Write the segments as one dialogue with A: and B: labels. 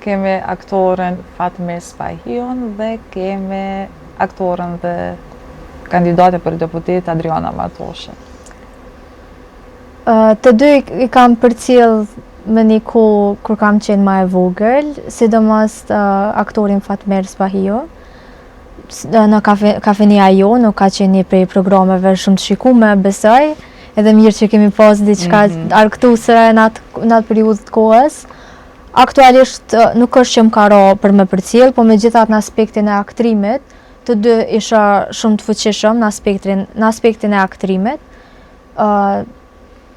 A: kemi aktorin Fatmir Spahiun dhe kemi aktorin dhe kandidate për deputet Adriana Matoshi.
B: Të dy i kam përcjell me një kohë kur kam qenë ma e vogël, sidomos aktorin Fatmir Spahiu. Në kafenia jo, nuk ka qenë një prej programeve shumë të shikume, besoj, edhe mirë që kemi pas diçka argëtuese në atë periudhë të kohës. Aktualisht nuk është që më ka ra për me përcjell, po megjithatë në aspektin e aktrimit, të dy isha shumë të fuqishëm në aspektin e aktrimit.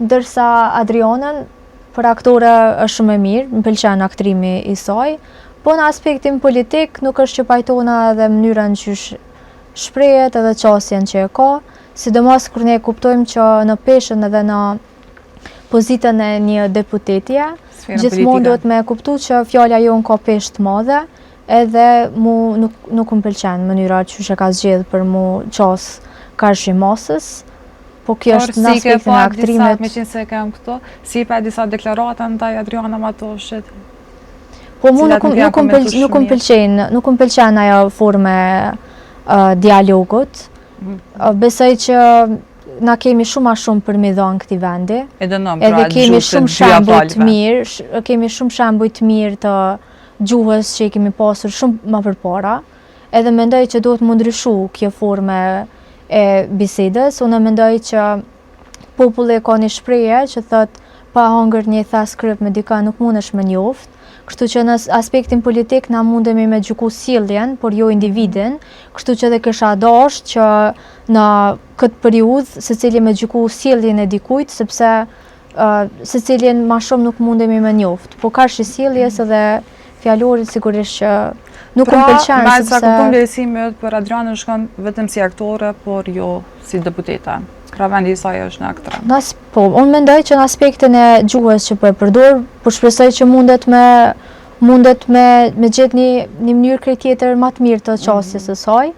B: Ndërsa Adrianën për aktore është shumë e mirë, më pëlqen aktrimi i saj, po në aspektin politik nuk është që pajtona edhe mënyrën që shprehet edhe qasjen që e ka, sidomos kur ne kuptojmë që në peshën edhe në pozitën e një deputetja, gjithmonë duhet me kuptu që fjala jonë ka peshë të madhe, edhe nuk më pëlqen mënyra që e ka zgjedhë për mu qas karshi masës. Po kjo është në aspektin e aktrimit.
A: Me qenë se kem këto, si pa disa deklarata ndaj Adriana Matoshit?
B: Po mu nuk më pëlqen ajo forme dialogut. Besoj që na kemi shumë a shumë për me dhanë këti vendi. Edhe kemi shumë shembuj të mirë të gjuhës që i kemi pasur shumë ma përpara. Edhe mendoj që duhet më ndryshu kjo forme e bisedës. Unë mendoj që populli ka një shprehje që thot pa hangër një thes kryp me dika nuk mundesh me njoft. Kështu që në aspektin politik na mundemi me gjyku sjelljen, por jo individin. Kështu që dhe kisha dashur që në këtë periudhë secili me gjyku sjelljen e dikujt, sepse secilin ma shumë nuk mundemi me njoft. Po karshi sjelljes edhe fjalorit sigurisht që nuk më pëlqen,
A: sepse... Pra, kupton vlerësimi për Adrianën shkon vetëm si aktore, por jo si deputeta. Pra vendi i saj është në aktra.
B: Po, unë mendoj që në aspektin e gjuhës që po e përdor, po shpresoj që mundet me gjetë një mënyrë krejt tjetër më të mirë të qasjes së saj.